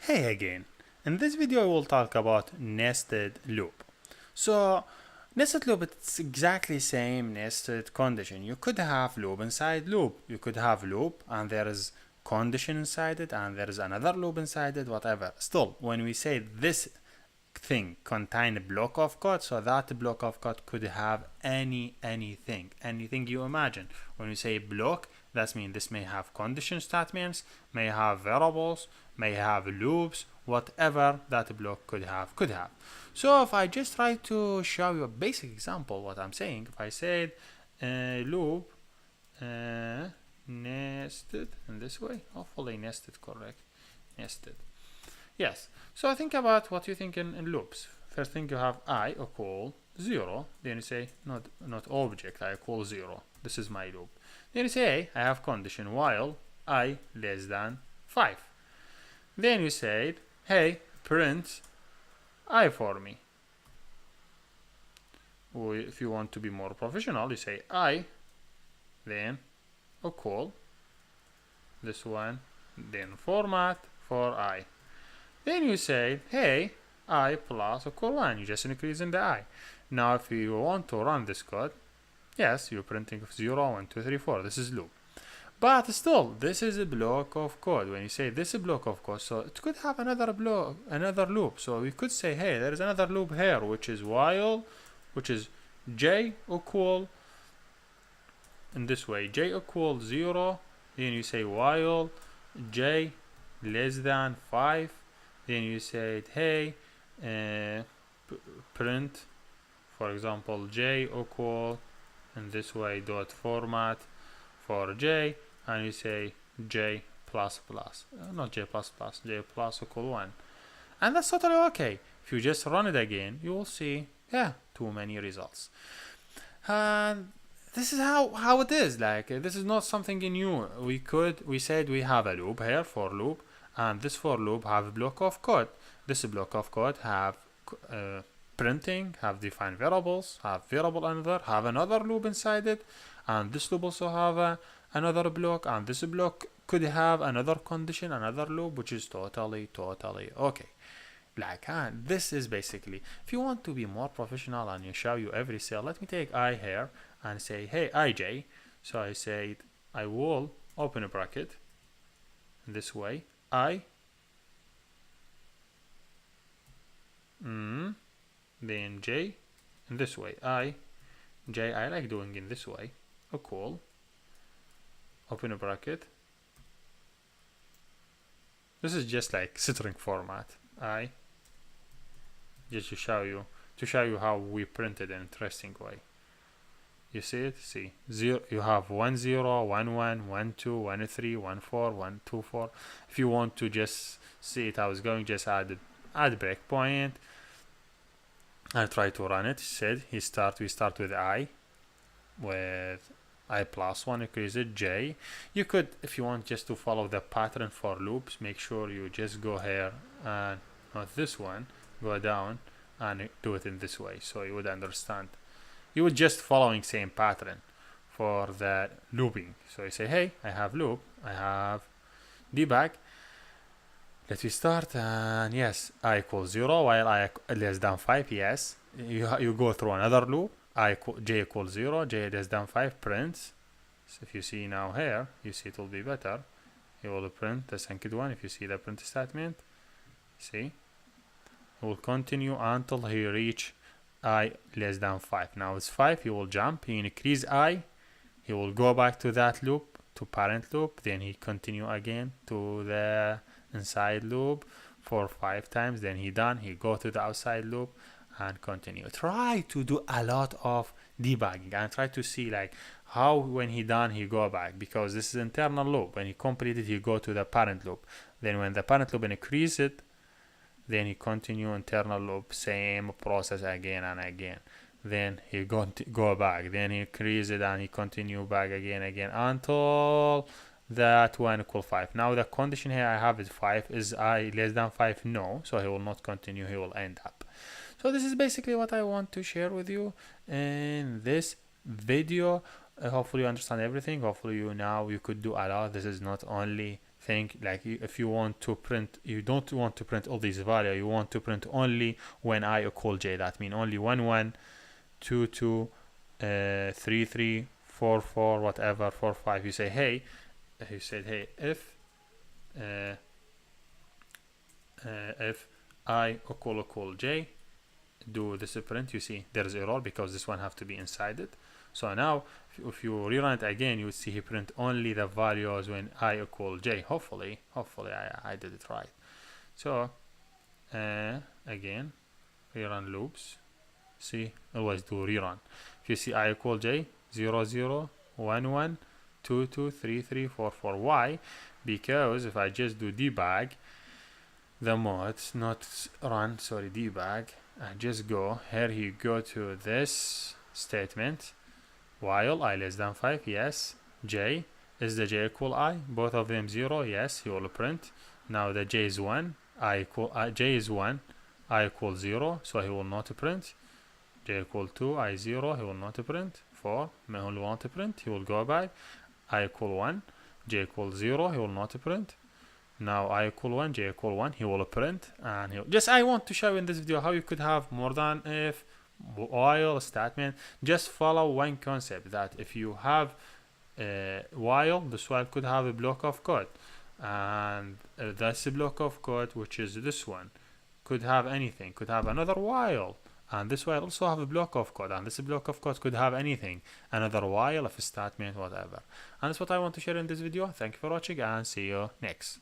Hey again. In this video I will talk about nested loop. So nested loop, it's exactly same nested condition. You could have loop inside loop. You could have loop and there is condition inside it and there is another loop inside it, whatever. Still, when we say this thing contain a block of code, so that block of code could have anything you imagine. When we say block, that means this may have condition statements, may have variables, may have loops, whatever that block could have. So if I just try to show you a basic example what I'm saying, if I said loop nested in this way, hopefully nested correct, nested. Yes, so think about what you think in loops. First thing, you have I equal 0, then you say not object, I equal 0, this is my loop. Then you say I have condition while I less than 5. Then you say, hey, print I for me. Or if you want to be more professional, you say I, then equal this one, then format for I. Then you say, hey, I plus equal 1. You just increase in the I. Now, if you want to run this code, yes, you're printing 0, 1, 2, 3, 4. This is loop. But still, this is a block of code. When you say this is a block of code, so it could have another block, another loop. So we could say, hey, there is another loop here, which is while, which is j equal, in this way, j equal 0. Then you say while j less than 5. Then you said, hey, print, for example, j equal, in this way, dot format for j, and you say j plus plus, not j plus plus, j plus equal 1. And that's totally okay. If you just run it again, you will see, yeah, too many results. And this is how it is. Like, this is not something new. We said we have a loop here, for loop, and this for loop have a block of code. This block of code have printing, have defined variables, have variable another, have another loop inside it, and this loop also have another block, and this block could have another condition, another loop, which is totally okay. Like, this is basically, if you want to be more professional and you show you every cell, let me take I here and say, hey, ij. So I said I will open a bracket in this way, I, then j, in this way, I, j, I like doing in this way, equal, open a bracket. This is just like string format, I, just to show you how we printed an interesting way. You see it? See, 0, you have 1 0, 1 1, 1 2, 1 3, 1 4, 1 2 4. If you want to just see it how it's going, just add breakpoint and try to run it. Said we start with I, with I plus 1, increase it, j. You could, if you want just to follow the pattern for loops, make sure you just go here and not this one, go down and do it in this way, so you would understand. You would just following same pattern for the looping. So you say, hey, I have loop, I have debug. Let me start, and yes, I equals 0 while I less than 5. Yes, you go through another loop. J equals 0, j less than 5 prints. So if you see now here, you see it will be better. It will print the second one. If you see the print statement, see, it will continue until he reach I less than 5. Now it's 5, he will jump, he increase I, he will go back to that loop, to parent loop, then he continue again to the inside loop for 5 times, then he done, he go to the outside loop and continue. Try to do a lot of debugging and try to see like how when he done he go back, because this is internal loop. When he completed, he go to the parent loop, then when the parent loop increase it, then he continue internal loop, same process again and again. Then he go back, then he increase it and he continue back again until that one equal 5. Now the condition here I have is 5. Is I less than 5? No, so he will not continue, he will end up. So this is basically what I want to share with you in this video. Hopefully you understand everything. Hopefully you could do a lot. This is not only thing, like if you want to print, you don't want to print all these values, you want to print only when I equal j. That means only 1 1 2 2 3 3 4 4 whatever 4 5. You say hey, you said hey, if I equal j, do this print. You see there's error because this one have to be inside it. So now if you rerun it again, you would see he print only the values when I equal j. Hopefully I did it right. So again, rerun loops. See, always do rerun. If you see I equal j, 0 0 1 1 2 2 3 3 4 4. Why? Because if I just do debug the mode, not run, sorry, debug, and just go here, you go to this statement, while I less than 5, yes, j, is the j equal I, both of them 0, yes, he will print. Now the j is 1, j is 1, I equal 0, so he will not print. J equal 2, I 0, he will not print. 4, he will not print, he will go back. I equal 1, j equal 0, he will not print. Now I equal 1, j equal 1, he will print, and he'll just, I want to show in this video how you could have more than if, while, statement. Just follow one concept, that if you have while, this while could have a block of code, and that's a block of code, which is this one, could have anything, could have another while, and this while also have a block of code, and this block of code could have anything, another while, if a statement, whatever. And that's what I want to share in this video. Thank you for watching, and see you next.